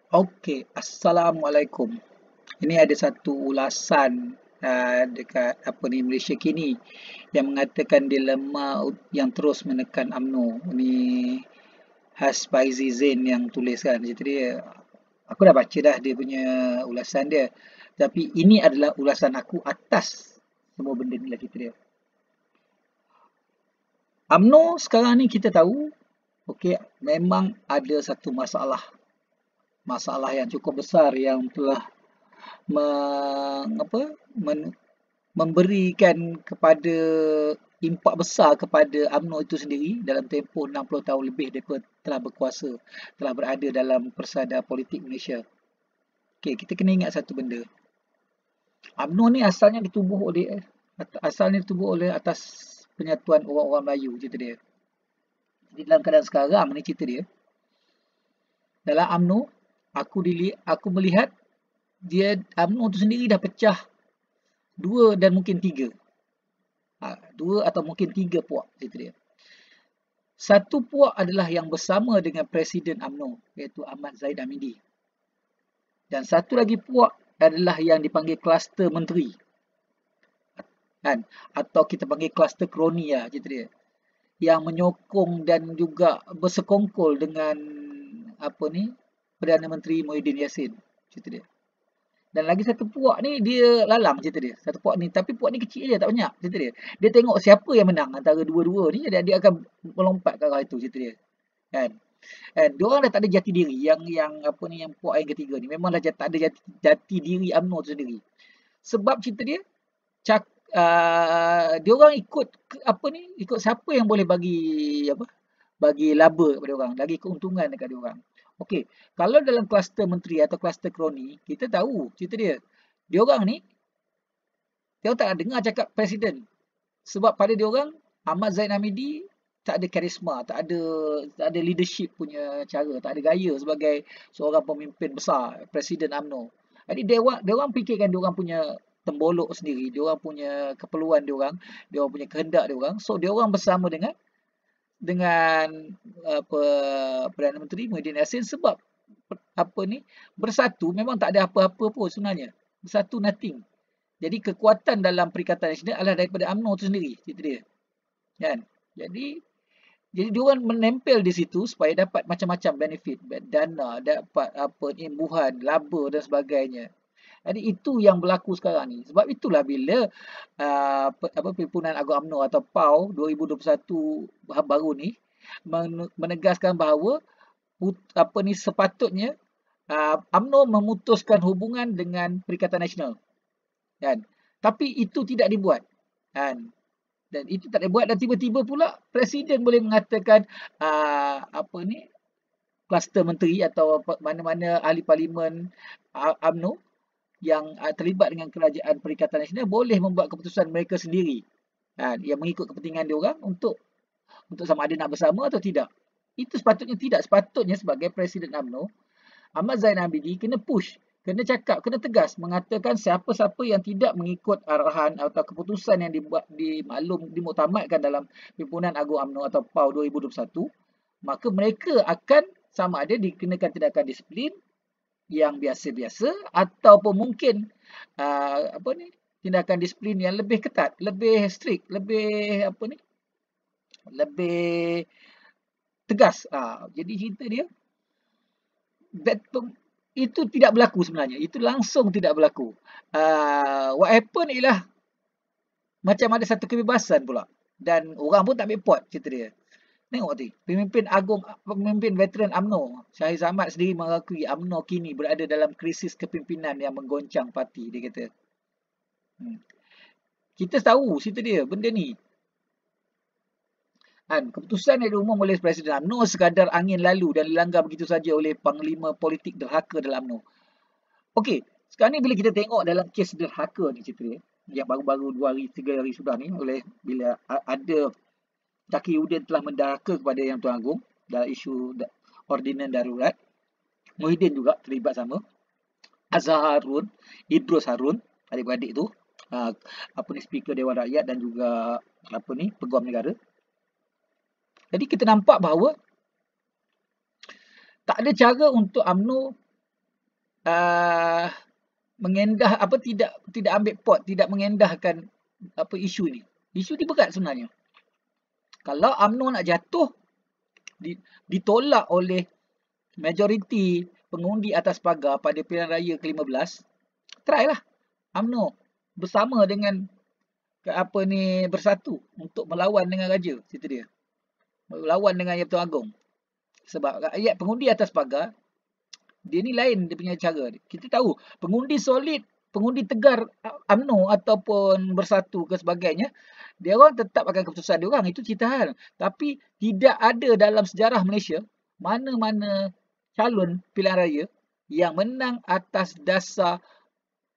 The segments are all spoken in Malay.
Okey, Assalamualaikum. Ini ada satu ulasan dekat Malaysia kini yang mengatakan dilema yang terus menekan UMNO. Ini Hasbaizi Zain yang tuliskan. Cerita dia, aku dah baca dah dia punya ulasan dia. Tapi ini adalah ulasan aku atas semua benda ni lah, cerita dia. UMNO sekarang ni kita tahu, okey, memang ada satu masalah. Masalah yang cukup besar yang telah apa, memberikan kepada impak besar kepada UMNO itu sendiri dalam tempoh 60 tahun lebih mereka telah berkuasa, telah berada dalam persada politik Malaysia. Okey, kita kena ingat satu benda. UMNO ni asalnya ditubuh oleh atas penyatuan orang-orang Melayu, cerita dia. Jadi dalam keadaan sekarang ni, cerita dia, dalam UMNO aku melihat dia UMNO tu sendiri dah pecah dua dan mungkin tiga. Dua atau mungkin tiga puak, cerita dia. Satu puak adalah yang bersama dengan Presiden UMNO, iaitu Ahmad Zahid Hamidi. Dan satu lagi puak adalah yang dipanggil kluster menteri. Kan? Atau kita panggil kluster kroni lah, cerita dia. Yang menyokong dan juga bersekongkol dengan Perdana Menteri Muhyiddin Yassin, cerita dia. Dan lagi satu puak ni dia lalang, cerita dia. Satu puak ni, tapi puak ni kecil je, tak banyak, cerita dia. Dia tengok siapa yang menang antara dua-dua ni, dia akan melompat ke arah itu, cerita dia. Kan? Diorang dah tak ada jati diri. Yang puak yang ketiga ni memang dah tak ada jati diri UMNO tu sendiri. Sebab cerita dia, diorang ikut ikut siapa yang boleh bagi laba kepada orang, bagi keuntungan dekat diorang. Okey, kalau dalam kluster menteri atau kluster kroni, kita tahu cerita dia. Diorang ni, diorang tak nak dengar cakap presiden. Sebab pada diorang, Ahmad Zain Hamidi tak ada karisma, tak ada leadership punya cara, tak ada gaya sebagai seorang pemimpin besar, presiden UMNO. Jadi diorang fikirkan diorang punya tembolok sendiri, diorang punya keperluan diorang punya kehendak diorang. So diorang bersama dengan Perdana Menteri Muhyiddin Yassin sebab bersatu memang tak ada apa-apa pun sebenarnya. Bersatu nothing. Jadi kekuatan dalam Perikatan Nasional adalah daripada UMNO itu sendiri, cerita dia. Kan? Jadi diorang menempel di situ supaya dapat macam-macam benefit, dana, dapat imbuhan, laba dan sebagainya. Jadi itu yang berlaku sekarang ni. Sebab itulah bila Perhimpunan Agung UMNO atau PAU 2021 baru ni menegaskan bahawa sepatutnya UMNO memutuskan hubungan dengan Perikatan Nasional. Kan? Tapi itu tidak dibuat. Kan? Dan itu tak dibuat dan tiba-tiba pula Presiden boleh mengatakan kluster menteri atau mana-mana ahli parlimen UMNO yang terlibat dengan kerajaan Perikatan Nasional boleh membuat keputusan mereka sendiri. Yang mengikut kepentingan diorang untuk sama ada nak bersama atau tidak. Itu sepatutnya tidak. Sepatutnya sebagai Presiden UMNO, Ahmad Zain Hamidi kena push, kena cakap, kena tegas mengatakan siapa-siapa yang tidak mengikut arahan atau keputusan yang dimuktamadkan dalam Perhimpunan Agung UMNO atau PAU 2021, maka mereka akan sama ada dikenakan tindakan disiplin yang biasa-biasa ataupun mungkin tindakan disiplin yang lebih ketat, lebih strict, lebih tegas. Jadi cerita dia itu tidak berlaku sebenarnya. Itu langsung tidak berlaku. What happen ialah macam ada satu kebebasan pula. Dan orang pun tak ambil pot, cerita dia. Tengok tu, pemimpin veteran UMNO, Shahid Zahmad sendiri mengakui UMNO kini berada dalam krisis kepimpinan yang menggoncang parti, dia kata. Kita tahu cerita dia, benda ni. Keputusan yang diumum oleh Presiden UMNO sekadar angin lalu dan dilanggar begitu saja oleh panglima politik derhaka dalam UMNO. Okey, sekarang ni bila kita tengok dalam kes derhaka ni, cerita dia, yang baru-baru 2 hari, 3 hari sudah ni, bila ada Taqiyuddin telah menderhaka kepada Yang Tuan Agong dalam isu ordinan darurat. Muhyiddin juga terlibat sama. Azhar Harun, Idrus Harun, adik-beradik tu, Speaker Dewan Rakyat dan juga Peguam Negara. Jadi kita nampak bahawa tak ada cara untuk UMNO mengendah tidak ambil pot, tidak mengendahkan isu ni. Isu ni berat sebenarnya. Kalau UMNO nak jatuh ditolak oleh majoriti pengundi atas pagar pada pilihan raya ke-15, try lah UMNO bersama dengan bersatu untuk melawan dengan raja, cerita dia. Melawan dengan Yang Bertuan Agong. Sebab rakyat pengundi atas pagar, dia ni lain dia punya cara. Kita tahu pengundi solid, pengundi tegar UMNO ataupun bersatu ke sebagainya, dia orang tetap akan keputusan dia orang, itu cerita hal. Tapi tidak ada dalam sejarah Malaysia mana-mana calon pilihan raya yang menang atas dasar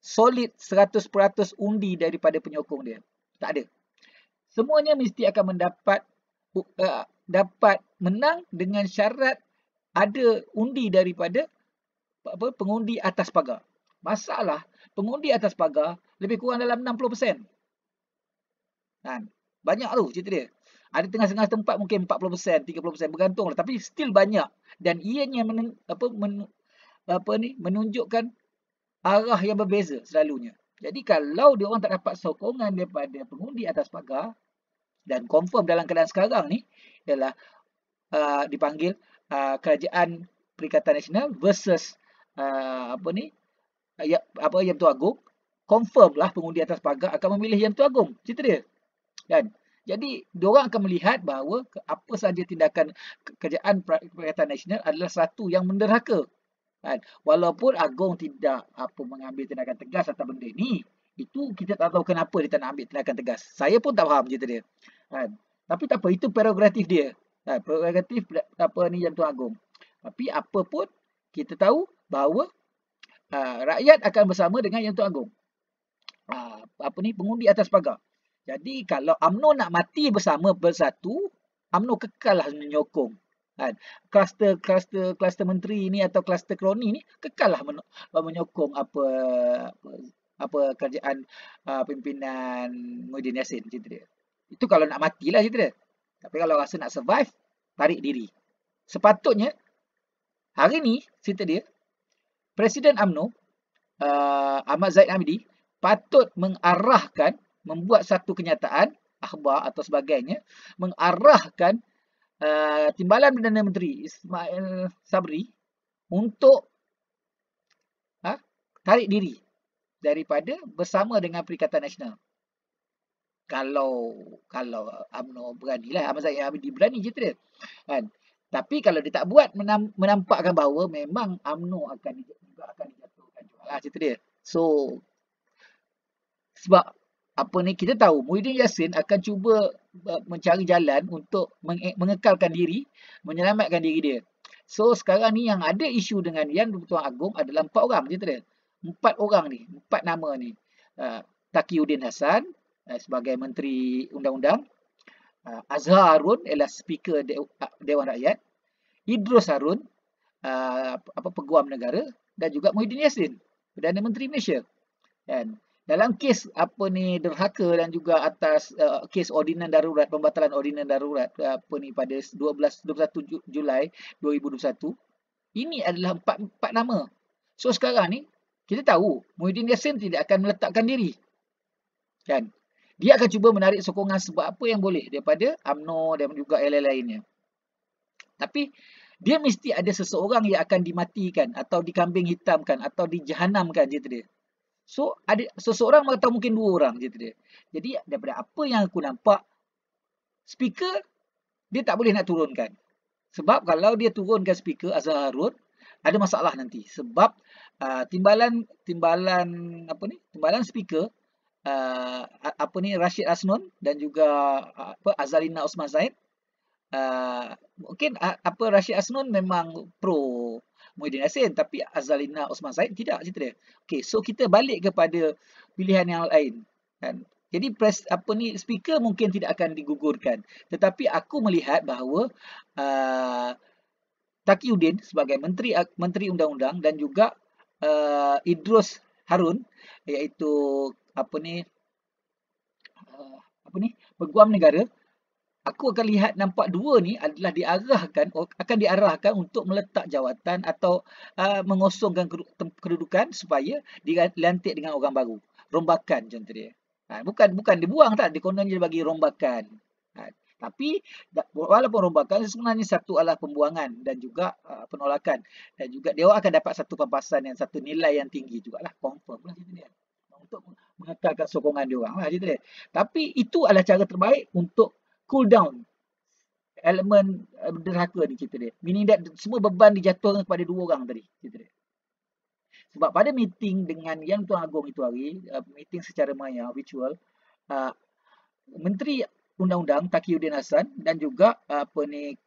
solid 100% undi daripada penyokong dia. Tak ada. Semuanya mesti akan dapat menang dengan syarat ada undi daripada pengundi atas pagar. Masalah, pengundi atas pagar lebih kurang dalam 60%. Banyak tu cerita dia. Ada tengah-tengah tempat mungkin 40%, 30%, bergantung lah. Tapi still banyak. Dan ianya menunjukkan arah yang berbeza selalunya. Jadi kalau dia orang tak dapat sokongan daripada pengundi atas pagar, dan confirm dalam keadaan sekarang ni ialah dipanggil Kerajaan Perikatan Nasional versus Yang Bertuan Agong, confirm lah pengundi atas pagar akan memilih Yang Bertuan Agong, cerita dia. Kan? Jadi diorang akan melihat bahawa apa sahaja tindakan Kerajaan Perikatan Nasional adalah satu yang menderhaka. Kan? Walaupun Agong tidak mengambil tindakan tegas atas benda ni, itu kita tak tahu kenapa dia tak nak ambil tindakan tegas. Saya pun tak faham cerita dia. Kan? Tapi tak apa, itu prerogatif dia. Kan? Prerogatif Yang Bertuan Agong. Tapi apa pun kita tahu bahawa rakyat akan bersama dengan Yang Bertuan Agong. Pengundi atas pagar. Jadi kalau UMNO nak mati bersatu, UMNO kekallah menyokong. Kan? Kluster menteri ni atau kluster kroni ni kekallah menyokong kerajaan pimpinan Muhyiddin Yassin, cerita dia. Itu kalau nak matilah, cerita dia. Tapi kalau rasa nak survive, tarik diri. Sepatutnya hari ni, cerita dia, Presiden UMNO Ahmad Zahid Hamidi patut membuat satu kenyataan akhbar atau sebagainya, mengarahkan Timbalan Perdana Menteri Ismail Sabri untuk tarik diri daripada bersama dengan Perikatan Nasional. Kalau UMNO beranilah, Ahmad Zahid Hamidi berani, cerita dia. Kan? Tapi kalau dia tak buat, menampakkan bahawa memang UMNO akan dijatuhkan juga lah, cerita dia. So, sebab kita tahu Muhyiddin Yassin akan cuba mencari jalan untuk mengekalkan diri, menyelamatkan diri dia. So sekarang ni yang ada isu dengan Yang Bertuan Agong adalah 4 orang, cerita dia. 4 orang ni, 4 nama ni. Taqiyuddin Hassan sebagai Menteri Undang-Undang, Azhar Harun ialah Speaker Dewan Rakyat, Idrus Harun Peguam Negara, dan juga Muhyiddin Yassin, Perdana Menteri Malaysia. Dan dalam kes derhaka dan juga atas kes ordinan darurat, pembatalan ordinan darurat pada 21 Julai 2021, ini adalah 4 nama. So sekarang ni kita tahu Muhyiddin Yassin tidak akan meletakkan diri. Kan? Dia akan cuba menarik sokongan sebab apa yang boleh daripada UMNO dan juga lain-lainnya. Tapi dia mesti ada seseorang yang akan dimatikan atau dikambing hitamkan atau dijahanamkan, cerita dia. So ada seseorang atau mungkin 2 orang, cerita dia. Jadi daripada apa yang aku nampak, speaker dia tak boleh nak turunkan. Sebab kalau dia turunkan speaker Azhar Harun, ada masalah nanti. Sebab timbalan speaker Rashid Asnun dan juga Azalina Osman Zaid, mungkin Rashid Asnun memang pro Muhyiddin Yassin, tapi Azalina Osman Zaid tidak, cerita dia. Okey, so kita balik kepada pilihan yang lain, kan. Jadi speaker mungkin tidak akan digugurkan, tetapi aku melihat bahawa Taqiyuddin sebagai menteri undang-undang dan juga Idrus Harun iaitu Peguam Negara, aku akan lihat nampak dua ni adalah akan diarahkan untuk meletak jawatan atau mengosongkan kedudukan supaya dilantik dengan orang baru. Rombakan contoh dia. Bukan dibuang tak, dikononnya dia bagi rombakan. Tapi walaupun rombakan sebenarnya satu adalah pembuangan dan juga penolakan, dan juga dia akan dapat satu pampasan yang satu nilai yang tinggi jugalah, confirm lah gitu dia. Untuk mengekalkan sokongan dia orang lah gitu dia. Tapi itu adalah cara terbaik untuk cool down elemen derhaka ni cerita dia. Meaning that semua beban dijatuhkan kepada dua orang tadi cerita dia. Sebab pada meeting dengan Yang Tuan Agong itu hari, meeting secara maya, virtual, Menteri Undang-Undang Taqiyuddin Hasan dan juga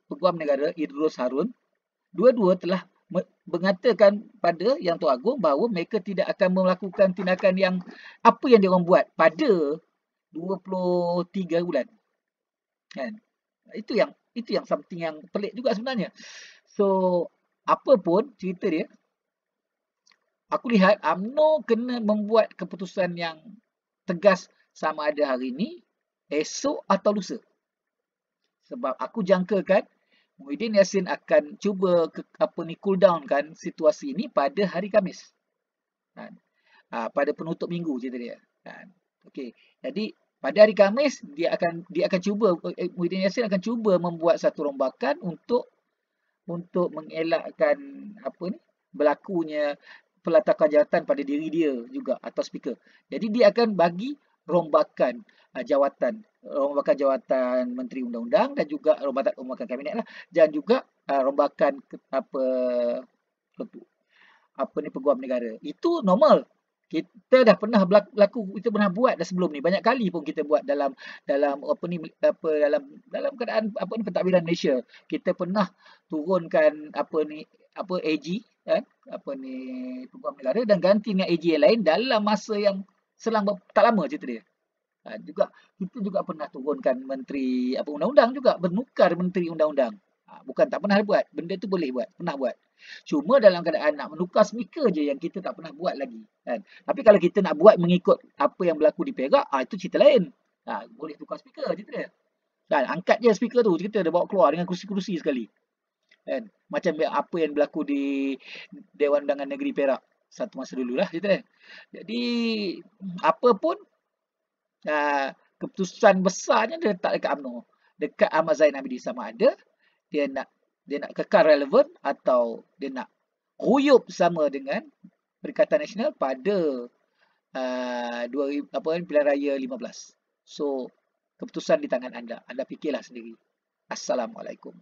Peguam Negara Idrus Harun, dua-dua telah mengatakan pada Yang Tuan Agong bahawa mereka tidak akan melakukan tindakan yang apa yang diorang buat pada 23 bulan. Kan? Itu yang something yang pelik juga sebenarnya. So, apa pun cerita dia, aku lihat UMNO kena membuat keputusan yang tegas sama ada hari ini, esok atau lusa. Sebab aku jangkakan Muhyiddin Yassin akan cuba cool down kan situasi ini pada hari Khamis. Kan? Pada penutup minggu cerita dia. Kan? Okey. Jadi pada hari Khamis dia akan cuba, Muhyiddin Yassin akan cuba membuat satu rombakan untuk mengelakkan berlakunya peletakan jawatan pada diri dia juga atau speaker. Jadi dia akan bagi rombakan jawatan Menteri Undang-Undang dan juga rombakan kabinet lah, dan juga rombakan Peguam Negara. Itu normal. Kita dah pernah kita pernah buat dah sebelum ni. Banyak kali pun kita buat dalam keadaan pentadbiran Malaysia. Kita pernah turunkan AG kan, Peguam Negara dan ganti dengan AG yang lain dalam masa yang selang tak lama cerita dia. Kita juga pernah turunkan Menteri Undang-Undang juga, menukar Menteri Undang-Undang. Bukan tak pernah buat, benda tu boleh buat, pernah buat. Cuma dalam keadaan nak menukar speaker je yang kita tak pernah buat lagi. Kan? Tapi kalau kita nak buat mengikut apa yang berlaku di Perak, itu cerita lain. Boleh tukar speaker, cerita dia. Kan? Angkat je speaker tu, cerita dia bawa keluar dengan kursi-kursi sekali. Kan? Macam apa yang berlaku di Dewan Undangan Negeri Perak satu masa dululah, cerita dia. Jadi, apa pun, keputusan besarnya dia letak dekat UMNO, dekat Ahmad Zain Hamidi, sama ada dia nak kekal relevan atau dia nak ruyup sama dengan Perikatan Nasional pada pilihan raya 15. So keputusan di tangan anda. Anda fikirlah sendiri. Assalamualaikum.